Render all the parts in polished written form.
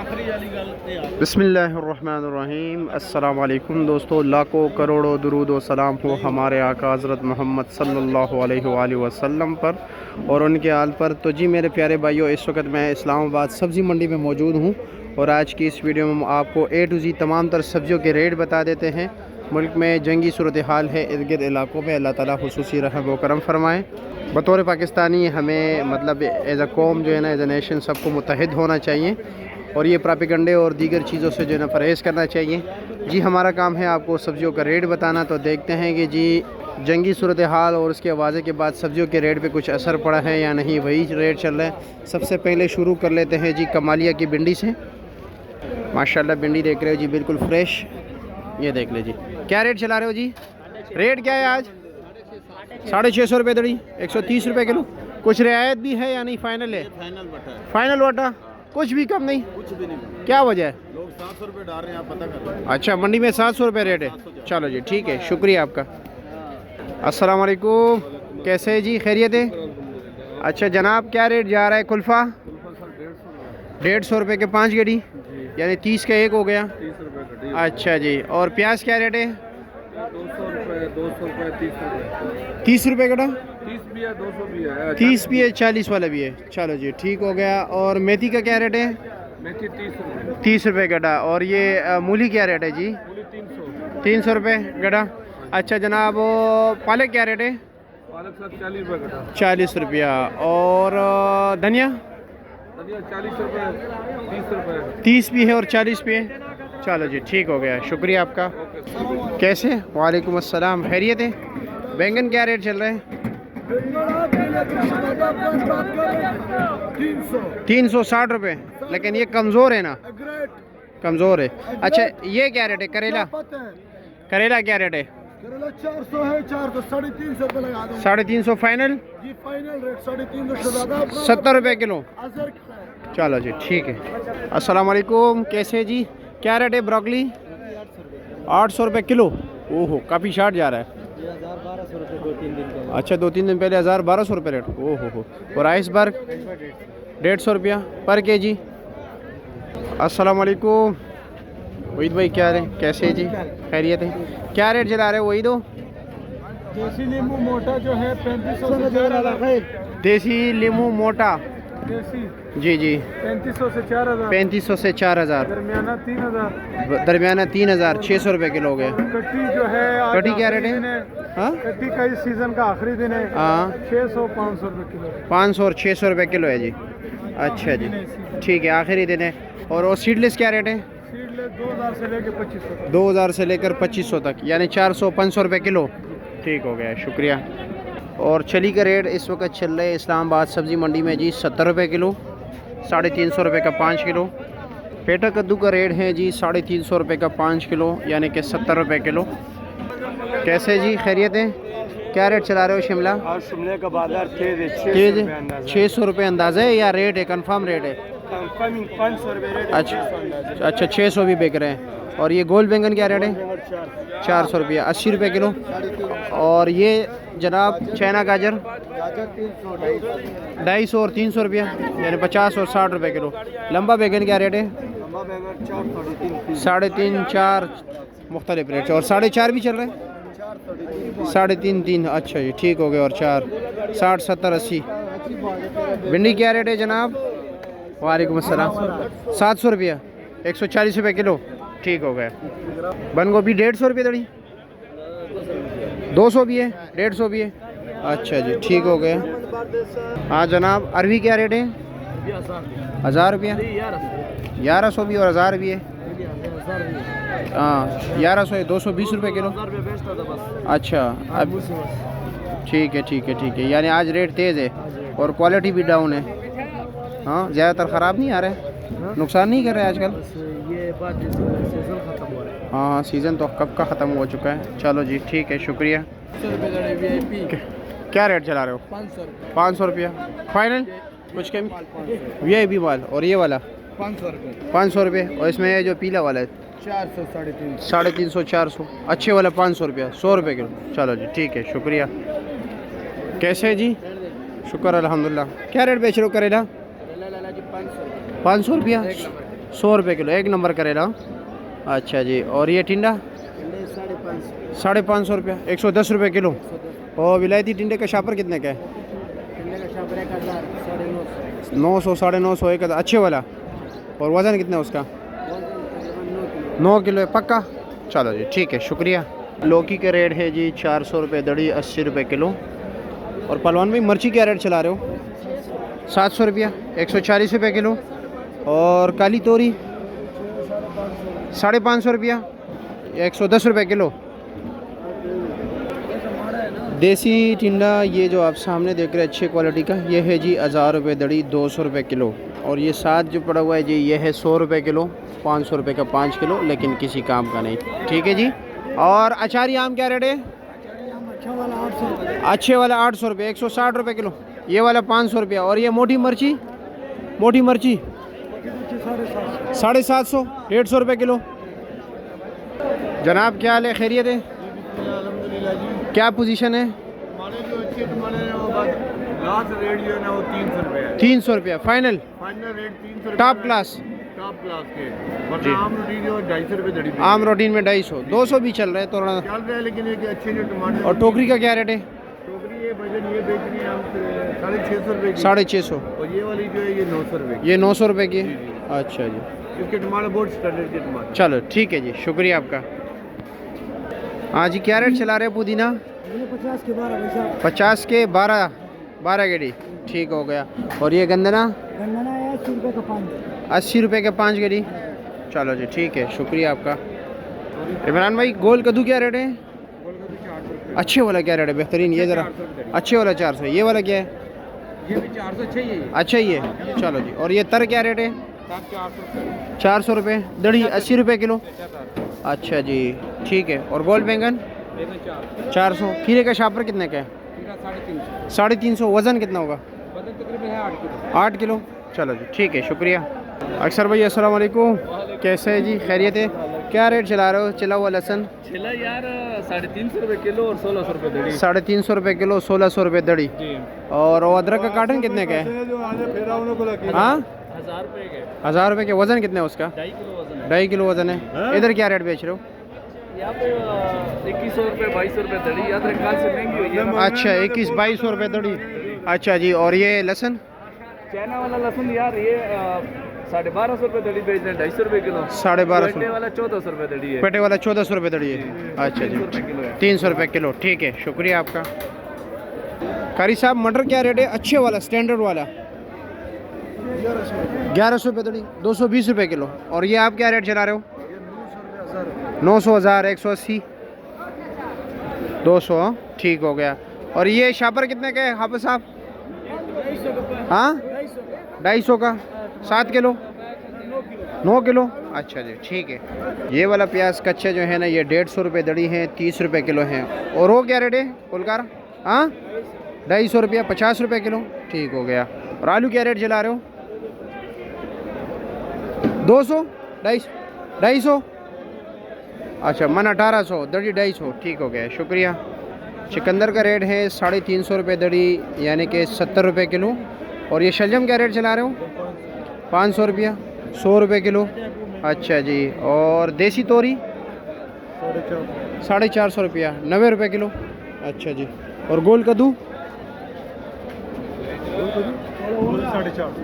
बिस्मिल्लाहिर्रहमानिर्रहीम। अस्सलाम वालेकुम दोस्तों, लाखों करोड़ों दुरूद व सलाम हो हमारे आका हज़रत मोहम्मद सल्लल्लाहु अलैहि वसल्लम पर और उनके आल पर। तो जी मेरे प्यारे भाइयों, इस वक्त मैं इस्लामाबाद सब्ज़ी मंडी में मौजूद हूँ और आज की इस वीडियो में हम आपको A to Z तमाम तर सब्ज़ियों के रेट बता देते हैं। मुल्क में जंगी सूरत हाल है, इर्द गिर्द इलाकों में अल्लाह ताला खुसूसी रहम व करम फरमाए। बतौर पाकिस्तानी हमें मतलब एज अ कौम जो है ना, एज अ नेशन सबको मुत्तहिद होना चाहिए और ये प्रोपेगेंडे और दीगर चीज़ों से जो है ना परहेज़ करना चाहिए। जी हमारा काम है आपको सब्ज़ियों का रेट बताना। तो देखते हैं कि जी जंगी सूरत हाल और उसके आवाज़े के बाद सब्ज़ियों के रेट पे कुछ असर पड़ा है या नहीं, वही रेट चल रहा है। सबसे पहले शुरू कर लेते हैं जी कमालिया की भिंडी से। माशाल्लाह भिंडी देख रहे हो जी, बिल्कुल फ्रेश। ये देख ले जी, क्या रेट चला रहे हो जी? रेट क्या है आज? 650 रुपये दड़ी, 130 रुपये किलो। कुछ रियायत भी है या नहीं? फाइनल है? फाइनल वाटा, कुछ भी कम नहीं? कुछ भी नहीं। क्या वजह है? लोग 700 रुपये डाल रहे हैं, आप पता कर रहे हैं। अच्छा, मंडी में 700 रुपये रेट है। चलो जी ठीक है, शुक्रिया आपका। अस्सलाम वालेकुम, कैसे है जी? खैरियत है? अच्छा जनाब, क्या रेट जा रहा है कुल्फ़ा? 150 रुपये के 5 गड्डी, यानी 30 का एक हो गया। 30 रुपये। अच्छा जी, और प्याज क्या रेट है? 200 रुपये, 200 रुपये, 30 रुपये। 30 रुपये गड्ढा? 30 भी है, 200 भी है, 30 भी है, 40 वाला भी है। चलो जी ठीक हो गया। और मेथी का क्या रेट है? मेथी 30 रुपये। 30 रुपये गड्ढा। और ये मूली क्या रेट है जी? मूली 300। 300 रुपये गड्ढा। अच्छा जनाब, पालक क्या रेट है? पालक साथ 40 रुपये कटा। 40 रुपया। और धनिया? धनिया 40 रुपये, 30 रुपये। 30 भी है और 40 भी है। चलो जी ठीक हो गया, शुक्रिया आपका। कैसे? वालेकुम अस्सलाम, खैरियत है? बैंगन क्या रेट चल रहा है? 360 रुपये, लेकिन ये कमज़ोर है ना, कमज़ोर है। अच्छा ये क्या रेट है? करेला? करेला क्या रेट है? 400 है, 400, 350 रुपये लगा दो। 350 फाइनल? जी फाइनल रेट 350 70 रुपये किलो। चलो जी ठीक है। अस्सलाम वालेकुम, कैसे है जी? क्या रेट है ब्रोकली? 800 रुपये किलो। ओहो, काफ़ी शार्ट जा रहा है। 1200 रुपये 2-3 दिन पहले। अच्छा 2-3 दिन पहले 1200 रुपये रेट। ओहो हो। और आइसबर्ग 150 रुपया पर केजी। अस्सलाम वालेकुम वहीद भाई, क्या रेट? कैसे है जी? खैरियत है? क्या रेट चला रहे हो वही दो? देसी नींबू मोटा जो है 3500 से 4000। देसी लीमू मोटा देसी जी जी 3500 से 4000। 3500 से 4000। दरमियाना 3000। दरमियाना 3000, 600 रुपये किलो हो गए। कट्टी जो है आज कटी क्या रेट आखिरी है? दिन हाँ कट्टी का इस सीजन का आखिरी दिन है। हाँ 600-500 रुपये किलो। 500 और 600 रुपये किलो है जी। अच्छा जी ठीक है, आखिरी दिन है। और वो सीडलेस क्या रेट है? सीडलेस 2000 से लेकर 2500 तक। 2000 से लेकर 2500 तक, यानी 400-500 रुपये किलो। ठीक हो गया, शुक्रिया। और छली का रेट इस वक्त चल रहा है इस्लामाबाद सब्ज़ी मंडी में जी 70 रुपये किलो, 350 रुपये का 5 किलो। पेटा कद्दू का रेट है जी 350 रुपये का 5 किलो, यानी कि 70 रुपये किलो। कैसे जी? खैरियत है? क्या रेट चला रहे हो शिमला? आज शिमले का बाजार तेज है, तेज है? 600 रुपये अंदाज़ा है या रेट है? कन्फर्म रेट है? 500 रुपये रेट। अच्छा 600 भी बिक रहे हैं। और ये गोल बैंगन क्या रेट है? 400 रुपया, 80 रुपये किलो। और ये जनाब चाइना गाजर 250 और 300 रुपया, यानी 50 और 60 रुपये किलो। लंबा बैंगन क्या रेट है? 3.5-4 मुख्तलिफ रेट। और 4.5 भी चल रहे हैं? 3.5-3। अच्छा जी ठीक हो गया। और 4 60 70 80। भिंडी क्या रेट है जनाब? वालेकुम अस्सलाम। 700 रुपया, 140 रुपये किलो। ठीक हो गया। बंद गोभी 150 रुपये दड़ी, 200 भी है, 150 भी है। अच्छा जी ठीक हो गया। हाँ जनाब, अरवी क्या रेट है? 1000 रुपया, 1100 भी और 1000 भी है। हाँ 1100 है, 220 रुपये किलो। अच्छा अब ठीक है ठीक है ठीक है, यानी आज रेट तेज़ है और क्वालिटी भी डाउन है। हाँ ज़्यादातर ख़राब नहीं आ रहा है, नुकसान नहीं कर रहे आजकल। ये बात सीजन खत्म हो रहा है। हाँ सीज़न तो कब का ख़त्म हो चुका है। चलो जी ठीक है, शुक्रिया। 100 रुपये VIP। क्या रेट चला रहे हो? 500 रुपये। 500 रुपया फाइनल? कुछ कम? VIP माल। और ये वाला 500 रुपये। 500 रुपये। और इसमें ये जो पीला वाला है 400 350। 350 400। अच्छे वाला 500 रुपया, 100 रुपये किलो। चलो जी ठीक है, शुक्रिया। कैसे है जी? शुक्र अल्हम्दुलिल्लाह। क्या रेट बेच रहे हो करेला? 500 रुपया। 100 रुपये किलो, एक नंबर करेला। अच्छा जी, और ये टिंडा 550 रुपया, 110 रुपये किलो। और विलायती टिंडे का शापर कितने का है? 900 950 एक अच्छे वाला। और वज़न कितना है उसका? 9 किलो है पक्का। चलो जी ठीक है, शुक्रिया। लौकी का रेट है जी 400 रुपये दड़ी, 80 रुपये किलो। और पहलवान भाई मिर्ची क्या रेट चला रहे हो? 700 रुपया, 140 रुपये किलो। और काली तोरी 550 रुपया, 110 रुपये किलो। देसी टिंडा ये जो आप सामने देख रहे हैं अच्छे क्वालिटी का, ये है जी 1000 रुपये दड़ी, 200 रुपये किलो। और ये साथ जो पड़ा हुआ है जी, ये है 100 रुपये किलो, 500 रुपये का 5 किलो, लेकिन किसी काम का नहीं। ठीक है जी। और अचारी आम क्या रेट है? अच्छे वाला 800 रुपये, 160 रुपये किलो। ये वाला 500 रुपया। और ये मोटी मिर्ची 750, 150 रुपये किलो। जनाब क्या हाल है, खैरियत है? क्या पोजीशन है? हमारे जो अच्छे टमाटर हैं वो बस लास्ट रेट जो है ना वो 300 रुपये है। 300 रुपया फाइनल रेट 300 रुपये। टॉप क्लास के वरना आम रोटी जो 250 रुपये दड़ी पे आम रूटीन में 250 200 भी चल रहा है थोड़ा। चल रहा है, लेकिन ये कि अच्छे जो टमाटर। और टोकरी का क्या रेट है? टोकरी ये वजन ये बेच रही है हम 650 रुपये की। 650। और ये वाली जो है ये 900 रुपये की। ये 900 रुपये की। अच्छा जी, इसके टमाटर बहुत स्टैंडर्ड के टमाटर। चलो ठीक है जी, शुक्रिया आपका। हाँ जी, क्या रेट चला रहे हैं पुदीना? 50 के 12 गेड़ी। ठीक हो गया। और ये गंदना 80 रुपये के 5 गेड़ी। चलो जी ठीक है, शुक्रिया आपका। इमरान भाई गोल कद्दू क्या रेट है? अच्छे वाला क्या रेट है? बेहतरीन ये ज़रा अच्छे वाला 400। ये वाला क्या है? ये भी 400 अच्छा ही है। अच्छा ही है। चलो जी। और ये तर क्या रेट है? 400 रुपये दड़ी, 80 रुपये किलो। अच्छा जी ठीक है। और गोल बैंगन 400। खीरे का शापर कितने का है? 350। वज़न कितना होगा? 8 किलो। चलो जी ठीक है, शुक्रिया। अक्सर भाई अस्सलाम वालेकुम, कैसे है जी, खैरियत है? क्या रेट चला रहे हो चिला हुआ लहसन? चिला यार 350 रुपये किलो और 1600 रुपये दड़ी। 350 रुपये किलो, 1600 रुपये दड़ी। और वो अदरक का कार्टन कितने का है? हाँ 1000 रुपये के। 1000 रुपये के। वज़न कितना है उसका? 2.5 किलो वजन है। 2.5 किलो वज़न है। इधर क्या रेट बेच रहे हो? यहाँ पे 2100 रुपये 2200 रुपये दड़ी। याद रखा से महंगी हुई है। अच्छा 21-2200 रुपये दड़ी। अच्छा जी। और ये लहसन? चाइना वाला लहसुन यार ये 1250 रुपये दड़ी बेच रहे हैं, 250 रुपये किलो। 1250 पेटे वाला 1400 रुपये दड़ी है। पेटे वाला 1400 रुपये दड़ी है। अच्छा जी 300 रुपये किलो। ठीक है, शुक्रिया आपका। कारी साहब मटर क्या रेट है? अच्छे वाला स्टैंडर्ड वाला 1100 रुपये दड़ी, 220 रुपये किलो। और ये आप क्या रेट चला रहे हो? 900, 1000, 180, 200। ठीक हो गया। और ये शापर कितने का है हाफिज साहब? हाँ 250 का 7 किलो, 9 किलो। अच्छा जी ठीक है। ये वाला प्याज कच्चे जो है ना ये 150 रुपये दड़ी है, 30 रुपये किलो हैं। और वो क्या रेट है फुलकार? हाँ 250 रुपया, 50 रुपये किलो। ठीक हो गया। और आलू क्या रेट चला रहे हो? 200, 250। अच्छा मन 1800 दड़ी 250। ठीक हो गया, शुक्रिया। चिकंदर का रेट है 350 रुपये दड़ी, यानी कि 70 रुपये किलो। और ये शलजम क्या रेट चला रहे हो? 500 रुपया, 100 रुपये किलो। अच्छा जी। और देसी तोरी 450 रुपया, 90 रुपये किलो। अच्छा जी। और गोल कद्दू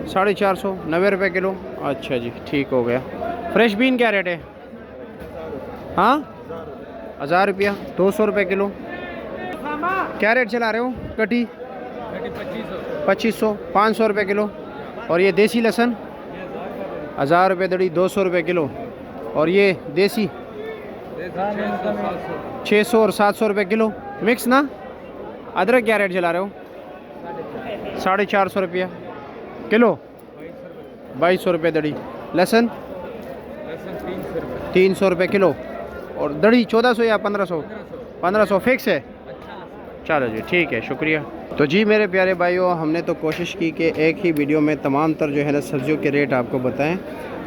450, 90 रुपये किलो। अच्छा जी ठीक हो गया। फ्रेश बीन क्या रेट है? हाँ 1000 रुपया, 200 रुपये किलो। क्या रेट चला रहे हो? कटी 2500, 500 रुपये किलो। और ये देसी लहसुन 1000 रुपये दड़ी, 200 रुपये किलो। और ये देसी 600 और 700 रुपये किलो मिक्स ना। अदरक क्या रेट चला रहे हो? 450 रुपया किलो, 2200 रुपये दड़ी। लहसुन 300 रुपये किलो। और दड़ी 1400 या 1500? 1500 फिक्स है। चलो जी ठीक है, शुक्रिया। तो जी मेरे प्यारे भाइयों, हमने तो कोशिश की कि एक ही वीडियो में तमाम तर जो है ना सब्ज़ियों के रेट आपको बताएं।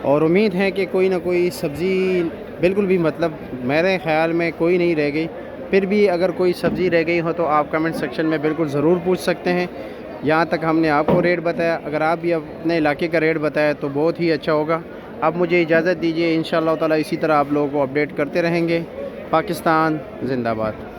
और उम्मीद है कि कोई ना कोई सब्ज़ी बिल्कुल भी मतलब मेरे ख़्याल में कोई नहीं रह गई। फिर भी अगर कोई सब्ज़ी रह गई हो तो आप कमेंट सेक्शन में बिल्कुल ज़रूर पूछ सकते हैं। यहाँ तक हमने आपको रेट बताया, अगर आप भी अपने इलाके का रेट बताया तो बहुत ही अच्छा होगा। अब मुझे इजाज़त दीजिए, इंशाअल्लाह ताला इसी तरह आप लोगों को अपडेट करते रहेंगे। पाकिस्तान जिंदाबाद।